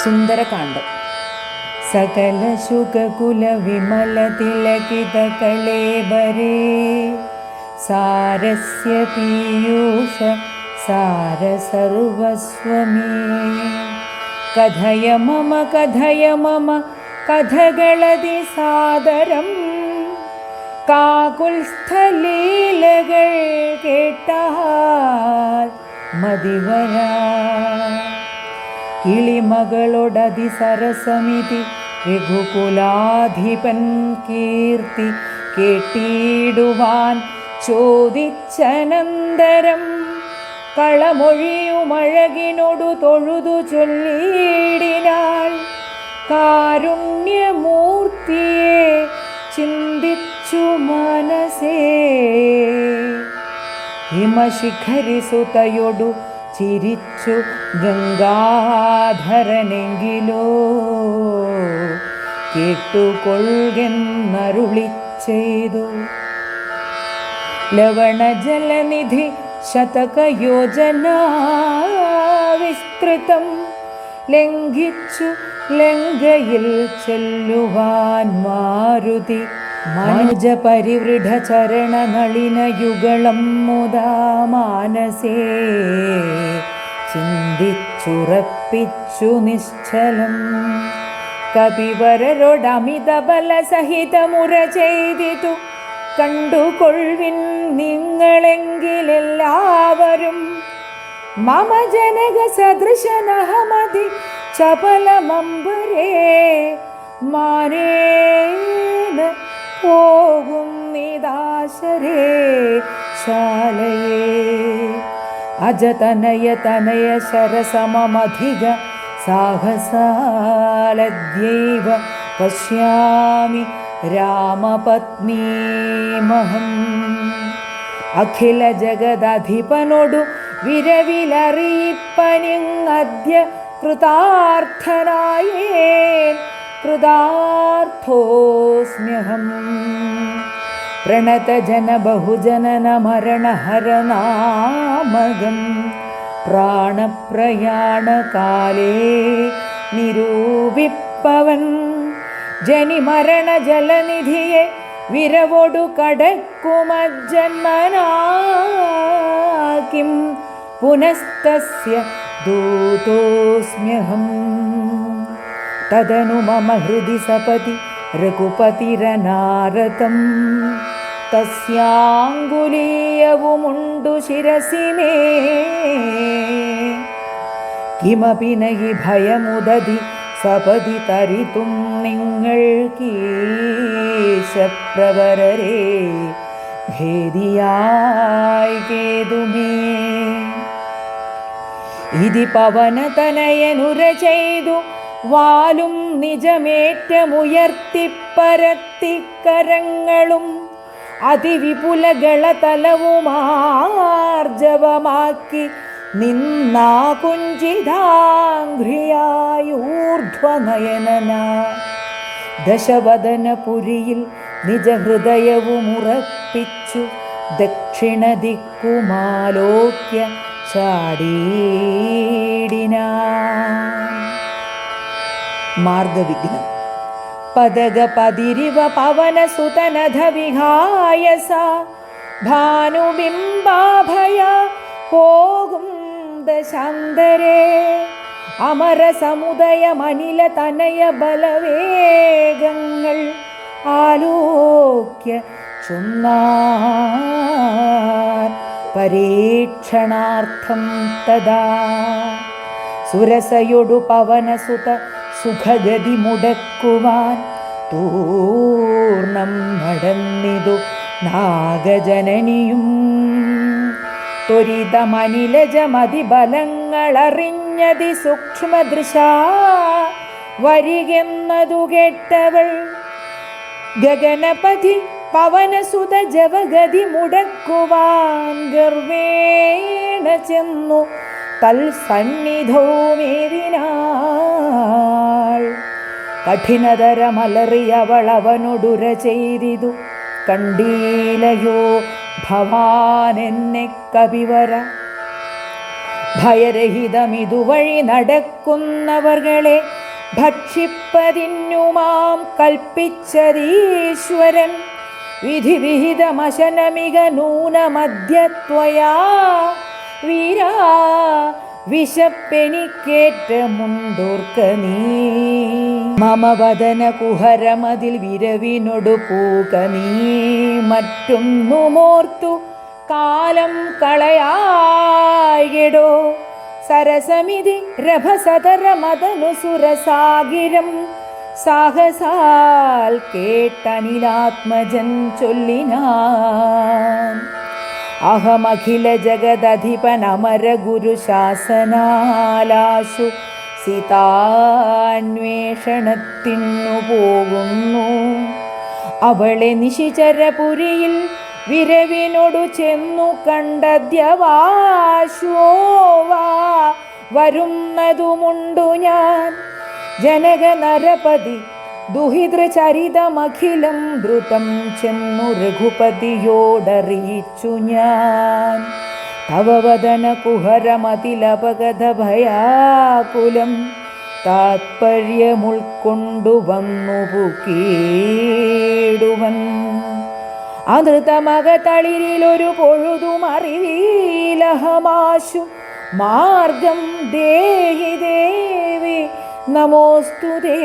സുന്ദരകാന്ഡം. സകല ശുകകുല വിമല തിലകിത കളേബരേ സാരസ്യ പീയൂഷ സാര സർവസ്വമേ. കഥയ മമ കഥകളതി സാദരം കാകുൽസ്ഥലീലകൾ കേട്ടാൽ മതിവരാ. കിളിമകളോടതി സരസമിതി രഘുകുലാധിപൻ കീർത്തി കേട്ടിടുവാൻ ചോദിച്ചനന്തരം കളമൊഴിയുമഴകിനോടു തൊഴുതു ചൊല്ലിയിടിനാൾ. കാരുണ്യമൂർത്തിയെ ചിന്തിച്ചു മനസേ ഹിമശിഖരിസുതയൊടു ചിരിച്ചു ഗംഗാധരനെങ്കിലോ കേട്ടുകൊള്ളുകെന്നരുളി ചെയ്തു. ലവണജലനിധി ശതകയോജനാ വിസ്തൃതം ലംഘിച്ചു ലങ്കയിൽ ചെല്ലുവാൻ മാരുതി. മനുജ പരിവൃഢ ചരണ നളിന യുഗളം മുദാ മാനസേ ചിന്തിച്ചുറപ്പിച്ചു നിശ്ചലം. കപിവരരോടമിത ബല സഹിതമുറ ചെയ്തിതു കണ്ടുകൊള്ളിൻ നിങ്ങളെങ്കിലെല്ലാവരും. മമ ജനക സദൃശനഹമതി ചപലമമ്പരേ മാനേന പോകും നിദാശരേ ശാലയേ. അജതനയ തനയ ശരസമധിക സാഹസാലദ്യൈവ പശ്യാമി രാമപത്നീമഹം. അഖില ജഗദധിപനോടു വിരവിലറിയിപ്പനിങ്ങദ്യ കൃതാർത്ഥനായേൻ കൃതാർത്ഥോസ്മ്യഹം. പ്രണതജന ബഹുജനന മരണഹരനാമകം പ്രാണപ്രയാണകാലേ നിരൂപിപ്പവൻ. ജനിമരണ ജലനിധിയെ വിരവോടു കടക്കുമജ്ജന്മനാകിം പുനസ്തസ്യ ദൂതോസ്മ്യഹം. തദനു മമ ഹൃദി സപതി രഘുപതിരനാരതം തസ്യാങ്കുലീയവുമുണ്ടു ശിരസി മേ. കിമപി നഹി ഭയമുദതി സപതി തരിതും നിങ്ങൾക്കീശപ്രവരരേ ഭേദിയായി കേതുമേ. ഇതി പവനതനയനുര ചെയ്തു വാലും നിജമേറ്റമുയർത്തിപ്പരത്തിക്കരങ്ങളും അതിവിപുലകളതലവുമാർജവമാക്കി നിന്നാ കുഞ്ചിതാംഘ്രിയായൂർധ്വനയനന. ദശവദനപുരിയിൽ നിജഹൃദയവുമുറപ്പിച്ചു ദക്ഷിണദിക്കുമാലോക്യ ചാടീടിനാൻ. മാർഗവിഘ്നം. പദഗപതിരിവ പവനസുതനധ വിഹായസ ഭാനുബിംബാഭയ പോകും ദശാന്തരേ. അമരസമുദയമനില തനയ ബലവേഗങ്ങൾ ആലോക്യ ചൊന്നാൻ പരീക്ഷണാർത്ഥം തദാ. സുരസയൊടു പവനസുത സുഖഗതി മുടക്കുവാൻ തൂർണം നടന്നിതു നാഗജനനിയും. ത്വരിതമനിലജമതിബലങ്ങളറിഞ്ഞതി സൂക്ഷ്മദൃശ വരികെന്നതു കേട്ടവൾ. ഗഗനപതി പവനസുത ജവഗതി മുടക്കുവാൻ ഗർവേണ ചെന്നു തൽസന്നിധവുമേവിനാൾ. കഠിനതരമലറിയവൾ അവനോടുര ചെയ്തിതു കണ്ടീലയോ ഭവാൻ എന്നെ കപിവര. ഭയരഹിതമിതുവഴി നടക്കുന്നവർകളെ ഭക്ഷിപ്പതിന്നുമാം കൽപ്പിച്ചതീശ്വരൻ. വിധിവിഹിതമശനമിക നൂനമദ്യത്വയാ വീരാ വിശപ്പെനിക്കേറ്റമുണ്ടോർക്ക നീ. മമ വദന കുഹരമതിൽ വിരവിനൊടു പൂക നീ. മറ്റൊന്നുമോർത്തു കാലം കളയായിടോ. സരസമിതി രഭസതരമതനു സുരസാഗിരം സാഹസാൽ കേട്ടനിലാത്മജൻ ചൊല്ലിനാൻ. അഹമഖില ജഗദധിപനമര ഗുരു ശാസനാലാശു സീതാന്വേഷണത്തിനു പോകുന്നു. അവളെ നിശിചരപുരിയിൽ വിരവിനോടു ചെന്നു കണ്ടദ്യവാശോവാ വരുന്നതുമുണ്ടു ഞാൻ. ജനക നരപതി ദുഹിതൃചരിതമഖിലം ദ്രുതം ചെന്നു രഘുപതിയോടറിയിച്ചു ഞാൻ. തവ വദന കുഹരമതിലപഗത ഭയാകുലം താത്പര്യമുൾക്കൊണ്ടു വന്നു പുക്കീടുവൻ. അനൃതമകതളിരിലൊരു പൊഴുതും അറിവീലഹമാശു മാർഗം ദേഹി ദേവി നമോസ്തുതേ.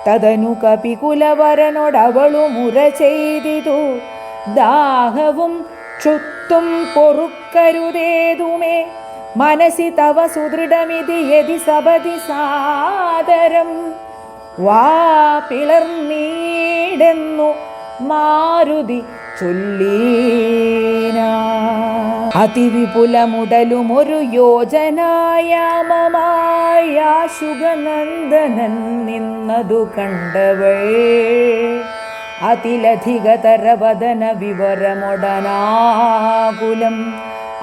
തദനു കപികുലവരനോടവളു മുര ചെയ്തിതു. ദാഹവും ക്ഷുത്തും പൊറുക്കരുതേതുമേ മനസി തവ സുദൃഢമിതി യതി സപതി സാദരം. വാ പിളർന്നീടെന്നു മാരുതി ചൊല്ലീനാ. അതിവിപുലമുടലുമൊരു യോജനായാമമായാശുഗനന്ദനൻ നിന്നതു കണ്ടവൾ. അതിലധികതരവദന വിവരമൊടനാകുലം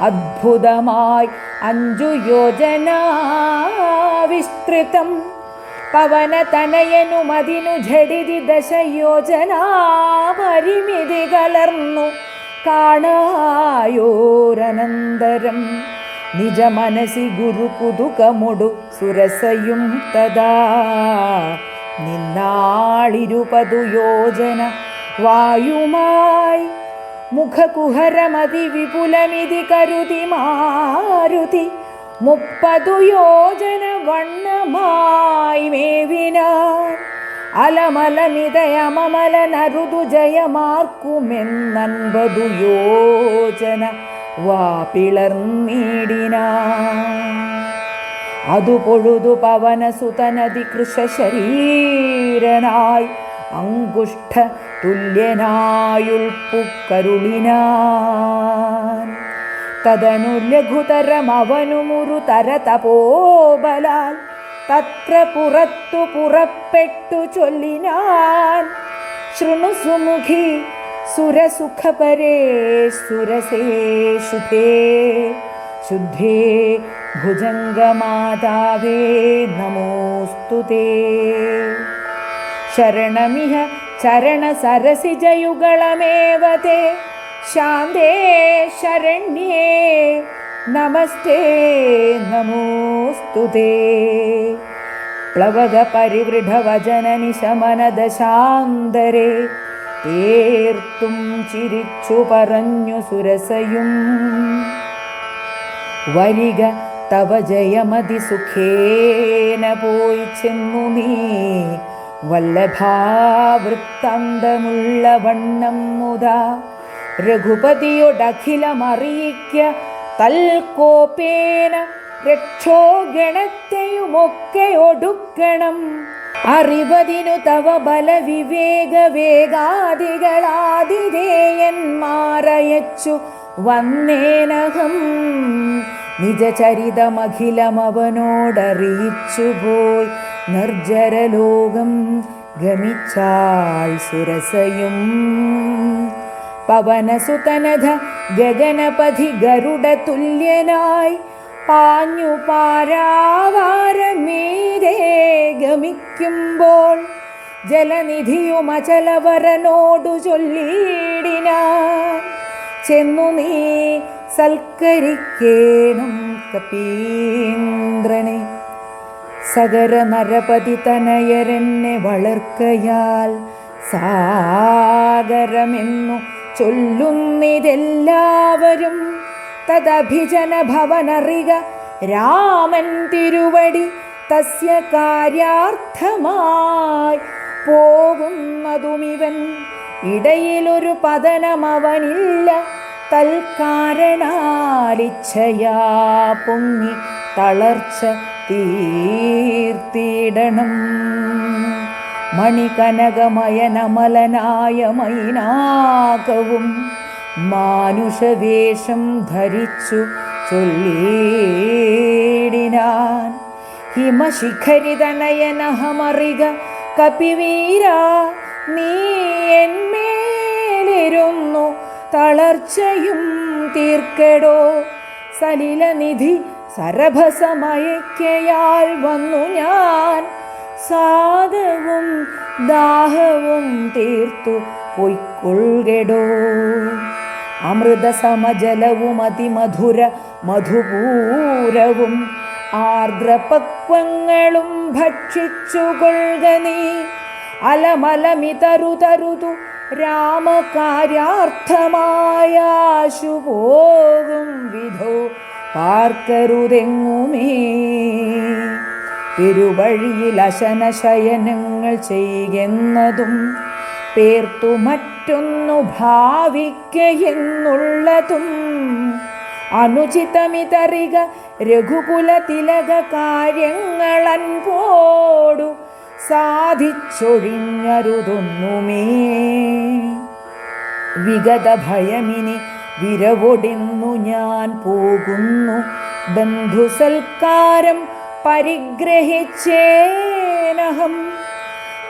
അദ്ഭുതമായി 5 യോജനാ വിസ്തൃതം. പവനതനയനുമതിനു ഝടിതി 10 യോജനാ പരിമിതി കലർന്നു കാണായോരനന്തരം. നിജ മനസി ഗുരു കുതുകമൊടു സുരസയും തഥാ നിന്നാളിരുപതു യോജന വായുമായി. മുഖകുഹരമതി വിപുലമിതി കരുതി മാരുതി 30 യോജന വണ്ണമായി മേവിനാൻ. അലമലമിതയമമലനരുതു ജയമാർക്കുമെന്നൻപതു യോജന വാ പിളർന്നീടിനാൻ. അതു പൊഴുതു പവനസുതനതി കൃശശരീരനായി അങ്കുഷ്ഠ തുല്യനായുൾപ്പുക്കരുളിനാൻ. തദനു ലഘുതരമവനു മുരു തരതപോബലാൽ തത്ര പുറത്തു പുറപ്പെട്ടു ചൊല്ലിനാൻ. ശൃണു സുമുഖി സുരസുഖപരേ സുരസേ ശുഭേ ശുദ്ധേ ഭുജംഗമാതാവേ നമോസ്തുതേ. ശരണമിഹ ചരണസരസിജയുഗളമേവതേ ശാന്തേ ശരണ്യേ നമസ്തേ നമോസ്തുതേ. പ്ലവക പരിവൃഢവചനനിശമനദശാന്തരേ തീർത്തും ചിരിച്ചു പറഞ്ഞു സുരസയും. വരിക തവ ജയമതി സുഖേന പോയി ചെന്നു നീ വല്ലഭാവൃത്താന്തമുള്ള വണ്ണം മുതാ. രഘുപതിയോടഖിലമറിയിക്ക തൽക്കോപേന രക്ഷോഗണത്തെയുമൊക്കെ ഒടുക്കണം. അറിവതിനു തവ ബലവിവേക വേഗാദികളാതിഥേയന്മാരയച്ചു വന്നേനഹം. നിജചരിതമഖിലമവനോടറിയിച്ചു പോയി നിർജ്ജരലോകം ഗമിച്ചാൾ സുരസയും. പവനസുതനധ ഗഗനപഥി ഗരുഡ തുല്യനായി പാഞ്ഞു പാരാവാരമീരേ ഗമിക്കുമ്പോൾ ജലനിധിയുമചലവരനോടു ചൊല്ലിയിടിനാൻ. ചെന്നു നീ സൽക്കരിക്കേണം കപീന്ദ്രനെ. സകര നരപതി തനയരെന്നെ വളർക്കയാൽ സാഗരമെന്നു ചൊല്ലുന്നിതെല്ലാവരും. തദഭിജന ഭവനറിക രാമൻ തിരുവടി തസ്യ കാര്യാർത്ഥമായി പോകുന്നതുമിവൻ. ഇടയിലൊരു പതനമവനില്ല തൽക്കാരണാലിച്ഛയാ പൊങ്ങി തളർച്ച തീർത്തിടണം. മണികനകമയനമലനായ മൈനാകവും മാനുഷവേഷം ധരിച്ചു ചൊല്ലിടിനാൻ. ഹിമശിഖരിതനയനഹമറിക കപിവീര, നീ എന്മേലിരുന്നു തളർച്ചയും തീർക്കടോ. സലിലനിധി സരഭസമയക്കയാൽ വന്നു ഞാൻ സാദവും ദാഹവും തീർത്തു പൊയ്ക്കൊള്ളുകടോ. അമൃതസമജലവും അതിമധുര മധുപൂരവും ആർദ്രപക്വങ്ങളും ഭക്ഷിച്ചുകൊള്ളുക നീ. അലമലമിതറുതരുതു രാമകാര്യാർത്ഥമായാശു പോകും വിധോ പാർക്കരുതെങ്ങുമേ. പെരുവഴിയിൽ അശനശയനങ്ങൾ ചെയ്യുന്നതും പേർത്തു മറ്റൊന്നു ഭാവിക്കയെന്നുള്ളതും അനുചിതമിതറിക രഘുകുല തിലക കാര്യങ്ങളൻപോടു സാധിച്ചൊഴിഞ്ഞരുതൊന്നുമേ. വിഗത ഭയമിനി വിരവൊടിന്നു ഞാൻ പോകുന്നു. ബന്ധുസൽക്കാരം പരിഗ്രഹിച്ചേനഹം.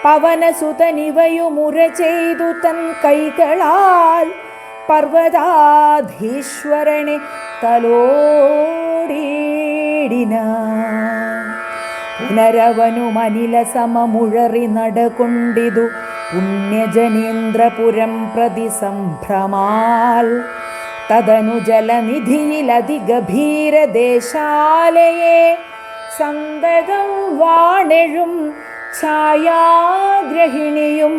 പവനസുതനിവയുമുര ചെയ്തു തൻ കൈകളാൽ പർവ്വതാധീശ്വരനെ തലോടിയിടിനാൻ. പുനരവനുമനില സമമുഴറി നടകൊണ്ടിതു പുണ്യജനേന്ദ്രപുരം പ്രതി സംഭ്രമാൽ. തദനു ജലനിധിയിലതിഗഭീരദേശാലയെ സന്തതം വാണെഴും ഛായാഗ്രഹിണിയും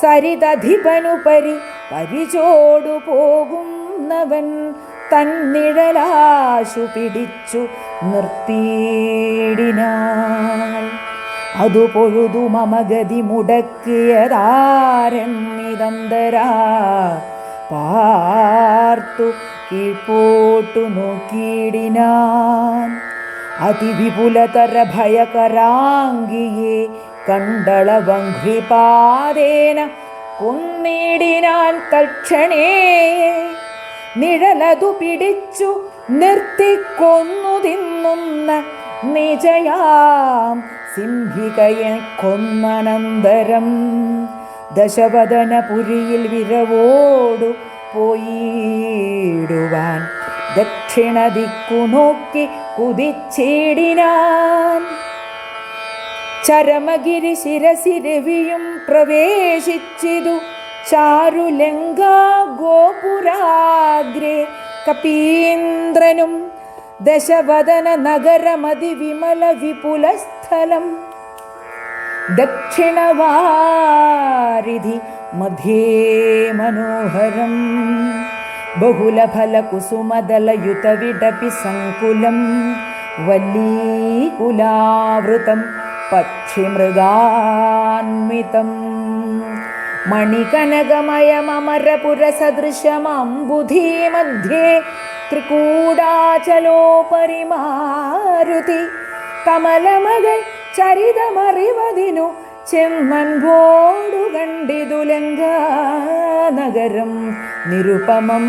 സരിതധിപനുപരി പരിചോടു പോകുന്നവൻ തന്നിഴലാശു പിടിച്ചു നിർത്തിയിടിനാൾ. അതു പൊഴുതു മമഗതി മുടക്കിയതാരെന്നിതന്തരാ പാർത്തു കീഴ്പോട്ടു നോക്കിയിടിനാൻ. അതിവിപുലതര ഭയകരാംഗിയെ കണ്ടളവംഘ്രിപാദേന കൊന്നിടിനാൻ തൽക്ഷണേ. നിഴലതു പിടിച്ചു നിർത്തിക്കൊന്നു തിന്നുന്ന നിജയാം സിംഹികയെ കൊന്നനന്തരം ദശവദനപുരിയിൽ വിരവോടു പോയിടുവാൻ ദക്ഷിണ ദിക്കു നോക്കി കുതിച്ചിടിനാൻ. ചരമഗിരി ശിരസിരവിയും പ്രവേശിച്ചിതു ചാരുലങ്കാ ഗോപുരാഗ്രേ കപീന്ദ്രനും. ദശവദന നഗരമതി വിമല വിപുല സ്ഥലം ദക്ഷിണവാരിധി മധ്യേ മനോഹരം. ബഹുലഫലകുസുമദലയുതവിടപി സങ്കുലം വല്ലീകുലാവൃതം പക്ഷിമൃഗാന്വിതം. മണികനകമയമമരപുരസദൃശമംബുധി മധ്യേ ത്രികൂടാചലോപരി മാരുതി. കമലമകൾ ചരിതമറിവതിനു ചെമ്മൻപോടു കണ്ടിതു ലങ്കാനഗരം നിരുപമം.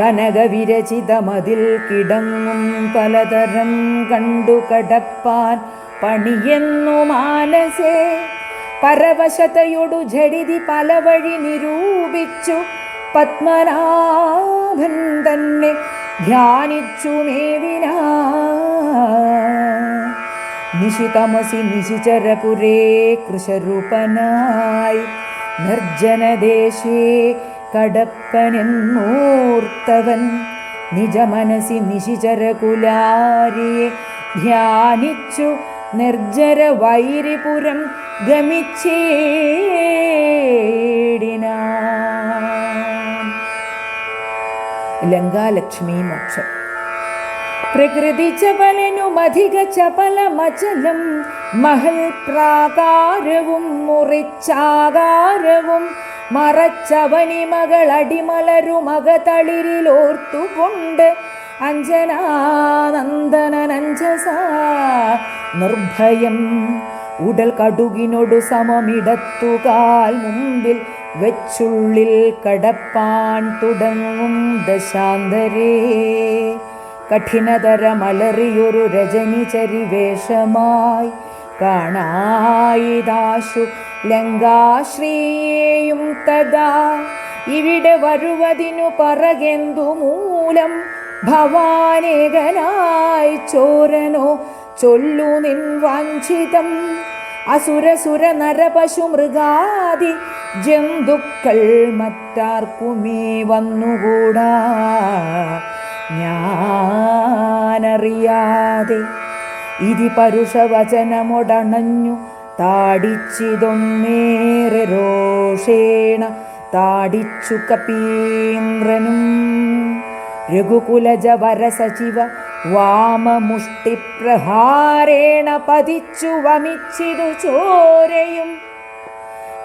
കനകവിരചിതമതിൽ കിടങ്ങും പലതരം കണ്ടു കടപ്പാൻ പണിയെന്നു മാനസേ. പരവശതയൊടു ജഡിതി പല വഴി നിരൂപിച്ചു പത്മനാഭൻ തന്നെ ധ്യാനിച്ചു മേവിനാ. നിശിതമസി നിശിചരപുരേ കൃശരൂപനായി നിർജ്ജനദേശേ കടപ്പനെന്നോർത്തവൻ നിജമനസി നിശിചരകുലാരിയെ ധ്യാനിച്ചു നിർജ്ജര വൈരിപുരം ഗമിച്ചേടിനാൻ. ലങ്കാലക്ഷ്മി മോക്ഷം. പ്രകൃതി ചപലനുമധിക ചപലമചലം മഹൽ പ്രാകാരവും മുറിച്ചാകാരവും മറച്ചവനി മകളടിമലരുമകതളിരിലോർത്തുകൊണ്ട് അഞ്ജനാനന്ദനനഞ്ജസ നിർഭയം ഉടൽ കടുകിനോടു സമമിടത്തുകാൽ മുമ്പിൽ വെച്ചുള്ളിൽ കടപ്പാൻ തുടങ്ങും ദശാന്തരേ കഠിനതരമലറിയൊരു രജനിചരിവേഷമായി കാണായിദാശു ലങ്കാശ്രീയേയും തഥാ ഇവിടെ വരുവതിനു പറകെന്തു മൂലം ഭവാനേകനായി ചോരനോ ചൊല്ലു നിൻ വാഞ്ചിതം അസുരസുര നരപശു മൃഗാദി ജന്തുക്കൾ മറ്റാർക്കുമേ വന്നുകൂടാ ഞാനറിയാതെ. ഇതി പരുഷവചനമൊടണഞ്ഞു താടിച്ചിതൊന്നേറെ രോഷേണ താടിച്ചു കപീന്ദ്രനും രഘുകുലജ വരസചിവ വാമമുഷ്ടിപ്രഹാരേണ പതിച്ചു വമിച്ചിതു ചോരയും.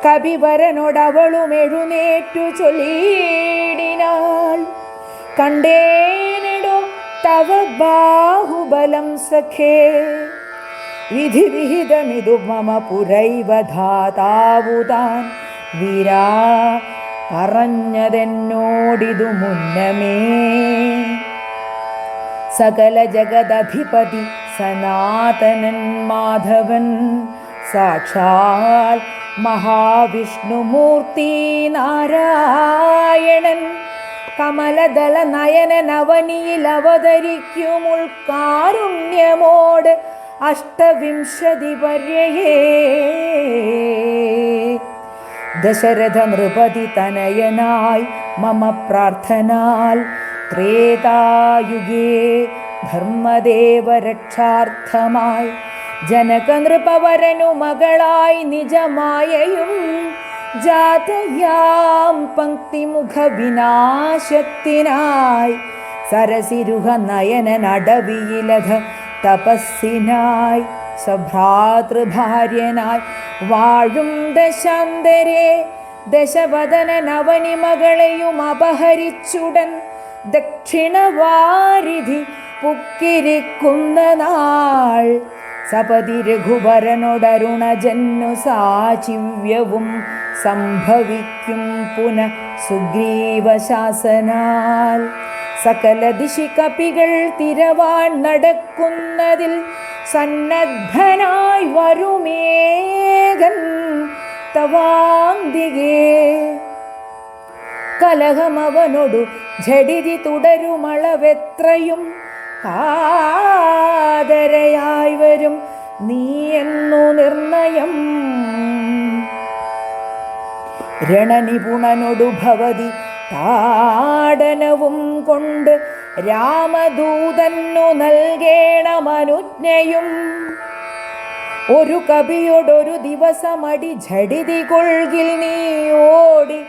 കപിവരനോടവളും എഴുന്നേറ്റു ചൊല്ലിയിടിനാൾ, കണ്ടേനിടോ തവ ബാഹുബലം സഖേ, വിധിവിഹിതമിതു മമ പുരൈവ ധാതാവുതാൻ വീരാ പറഞ്ഞതെന്നോടിതു മുന്നമേ. സകല ജഗദധിപതി സനാതനൻ മാധവൻ സാക്ഷാൽ മഹാവിഷ്ണുമൂർത്തി നാരായണൻ കമലദള നയനൻ അവനിയിൽ അവതരിക്കുമുൾക്കാരുണ്യമോട് അഷ്ടവിംശതി പര്യയേ. ദശരഥ നൃപതി തനയനായി മമ പ്രാർത്ഥനാൽ ത്രേതായുഗേ ധർമ്മദേവ രക്ഷാർത്ഥമായി ജനക നൃപവരനു മകളായി നിജമായയും ജാതയാം പങ്ക്തിമുഖ വിനാശത്തിനായി സരസിരുഹ നയനൻ അടവിയിലധ തപസ്സിനായി സഭ്രാതൃഭാര്യനായി വാഴും ദശാന്തരേ ദശവദനൻ അവനി മകളെയും അപഹരിച്ചുടൻ ദക്ഷിണവാരിധി പുക്കിരിക്കുന്ന നാൾ സപതി രഘുവരനോടരുണജന്നു സാചിവ്യവും സംഭവിക്കും പുന സുഗ്രീവശാസനാൽ. സകല ദിശി കപികൾ തിരവാൻ നടക്കുന്നതിൽ സന്നദ്ധനായി വരുമേകൻ തവാന്തികേ. കലഹമവനോടു ജഡിതി തുടരുമളവെത്രയും കാതരയായി വരും നീ എന്നു നിർണയം. രണനിപുണനൊടു ഭവതി താടനവും കൊണ്ട് രാമദൂതന്നു നൽകേണമനുജ്ഞയും. ഒരു കവിയോടൊരു ദിവസമടി ജഡിതി കൊൾകിൽ നീ ഓടി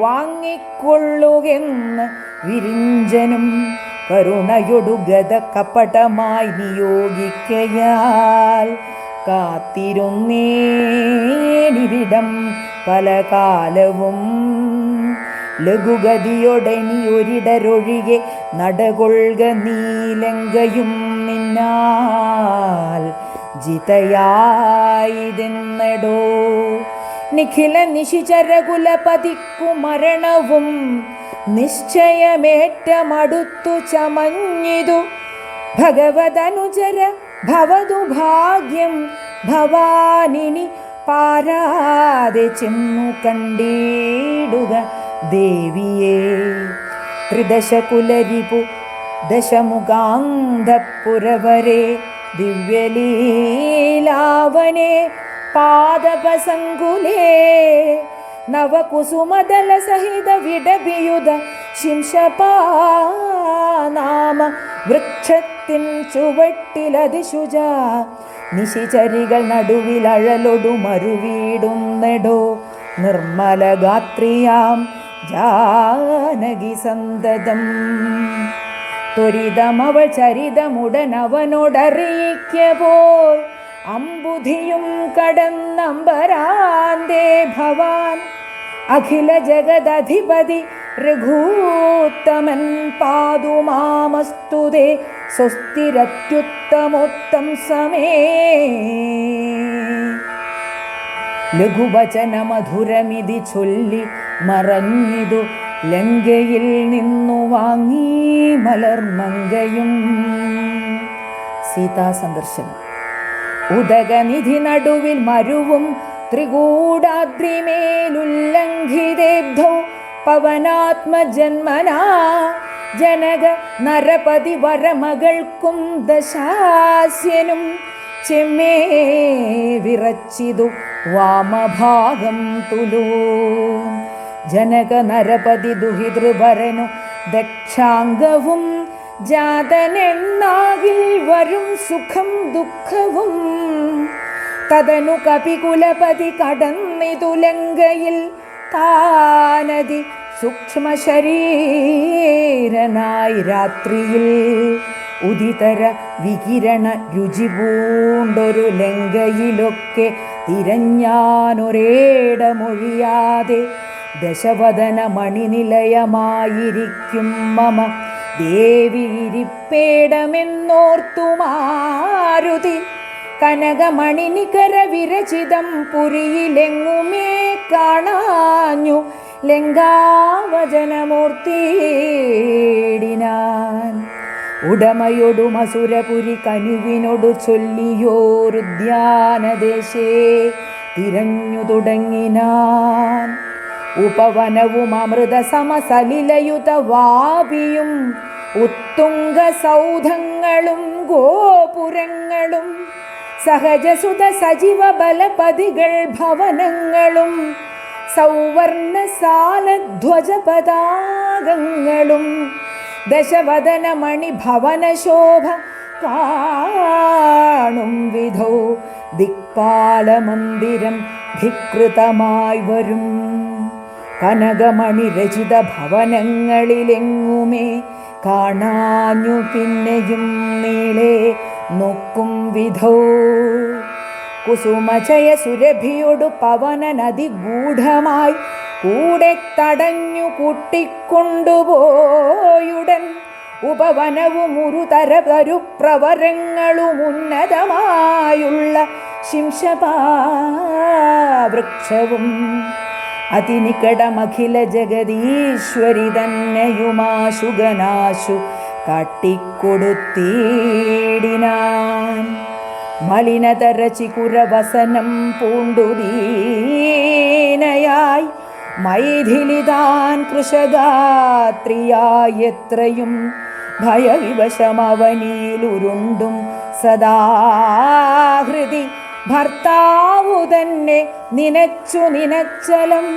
വാങ്ങിക്കൊള്ളുകെന്ന് വിരിഞ്ചനും കരുണയൊടു ഗത കപടമായി നിയോഗിക്കയാൽ കാത്തിരുന്നേനിവിടം പല കാലവും. ലഘുഗതിയൊടനി ഒരിടരൊഴികെ നടകൊള്ളുക നീലങ്കയും നിന്നാൽ ജിതയായിതെന്നടോ. നിഖില നിശിചരകുലപതിക്കു മരണവും നിശ്ചയമേറ്റമടുത്തു ചമഞ്ഞിതു. ഭഗവതനുചര ഭവതു ഭാഗ്യം ഭവാനിനി പാരാതെ ചെന്നു കണ്ടിടുക ദേവിയെ. ത്രിദശകുലരിപു ദശമുഖാന്തപുരവരെ ദിവ്യലീലാവനെ പാദപസങ്കുലേ നവകുസുമദല സഹിത വിടബിയുത ശിംശപാനാമ വൃക്ഷത്തിൻ ചുവട്ടിലതിശുച നിശിചരികൾ നടുവിൽ അഴലൊടു മറുവീടുന്നെടോ നിർമ്മലഗാത്രിയാം ജാനകി സന്തതം. ത്വരിതമവൾ ചരിതമുടനവനോടറിയിക്ക പോൽ അമ്പുധിയും കടന്നമ്പരാന്തേ ഭവാൻ അഖില ജഗദധിപതി രഘൂത്തമൻ പാതുമാമസ്തുതേ സ്വസ്തിരത്യുത്തമോത്തം സമേ. ലഘുവചന മധുരമിതി ചൊല്ലി മറഞ്ഞിതു ലങ്കയിൽ നിന്നു വാങ്ങി മലർമങ്കയും. സീതാസന്ദർശനം. ഉദകനിധി നടുവിൽ മരുവും ത്രികൂടാദ്രിമേലുല്ലംഘിതേബ്ധൗ പവനാത്മജന്മനാ ജനക നരപതി വരമകൾക്കും ദശാസ്യനും ചെമ്മേ വിറച്ചിതു വാമഭാഗം തുലൂ. ജനക നരപതി ദുഹിതൃഭരനു ദക്ഷാംഗവും ജാതനെന്നാകിൽ വരും സുഖം ദുഃഖവും. തദനു കപികുലപതി കടന്നിതു ലങ്കയിൽ താനതി സൂക്ഷ്മ ശരീരനായി രാത്രിയിൽ ഉദിതര വികിരണ രുചി പൂണ്ടൊരു ലങ്കയിലൊക്കെ തിരഞ്ഞാനൊരേടമൊഴിയാതെ ദശവദന മണിനിലയമായിരിക്കും മമ ദേവി ഇരിപ്പേടമെന്നോർത്തു മാരുതി. കനകമണിനികര വിരചിതം പുരിയിലെങ്ങുമേ കാണാഞ്ഞു ലങ്കാവചനമൂർത്തിയിടിനാൻ. ഉടമയൊടു മസുരപുരി കനുവിനോടു ചൊല്ലിയോരുദ്യാനദേശേ തിരഞ്ഞു തുടങ്ങിനാൻ. ഉപവനവും അമൃത സമസലിലയുത വാപിയും ഉത്തുംഗ സൗധങ്ങളും ഗോപുരങ്ങളും സഹജസുത സജീവ ബലപതികൾ ഭവനങ്ങളും സൗവർണസാലധ്വജ പതാകങ്ങളും ദശവദന മണിഭവനശോഭ കാണും വിധോ ദിക്പാലമന്ദിരം ധികൃതമായി വരും. കനകമണി രചിത ഭവനങ്ങളിലെങ്ങുമേ കാണാഞ്ഞു പിന്നെയും നീളെ നോക്കും വിധോ. കുസുമചയ സുരഭിയൊടു പവനനദി ഗൂഢമായി കൂടെ തടഞ്ഞു കൂട്ടിക്കൊണ്ടുപോയുടൻ ഉപവനവും ഉരുതരതരുപ്രവരങ്ങളും ഉന്നതമായുള്ള ശിംശപാവൃക്ഷവും അതിനികടമഖില ജഗദീശ്വരി തന്നെയുമാശുഗനാശു കാട്ടിക്കൊടുത്തീടിനാൻ. മലിനതര ചികുരവസനം പൂണ്ടുദീനയായി മൈഥിലിതാൻ കൃശഗാത്രിയായെത്രയും ഭയവിവശമവനിയിലുരുണ്ടും സദാഹൃതി ഭർത്താവു തന്നെ നിനച്ചു നിനച്ചലം.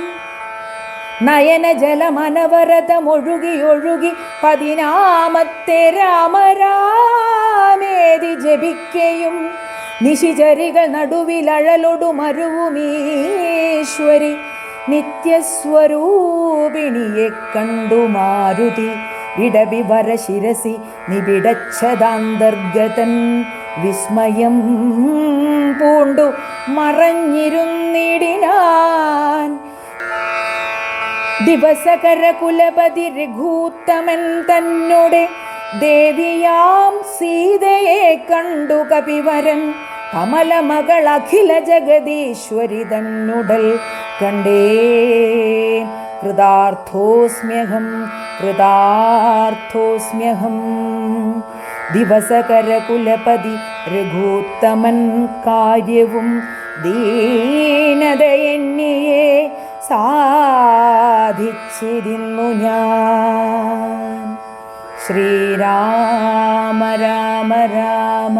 നയനജലമനവരതമൊഴുകി ഒഴുകി 14 രാമരാമേതി ജപിക്കയും നിശിചരികൾ നടുവിലഴലൊടു മരുവുമീശ്വരി നിത്യസ്വരൂപിണിയെ കണ്ടു മാരുതി. ഇടവിവര ശിരസി നിബിഡച്ഛദാന്തർഗതൻ വിസ്മയം പൂണ്ടു മറഞ്ഞിരുന്നിടിനാൻ. ദിവസകര കുലപതി രഘൂത്തമൻ തന്നോടെ ദേവിയാം സീതയെ കണ്ടു കപിവരൻ കമലമകൾ അഖില ജഗദീശ്വരി തന്നുടൽ കണ്ടേ. കൃതാർത്ഥോസ്മ്യഹം കൃതാർത്ഥോസ്മ്യഹം. ദിവസകര കുലപതി രഘൂത്തമൻ കാര്യവും ദീനതയെന്നിയെ സാധിച്ചിരുന്നു ഞാൻ. ശ്രീരാമ രാമ രാമ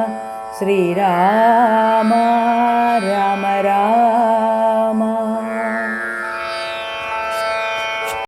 ശ്രീരാമ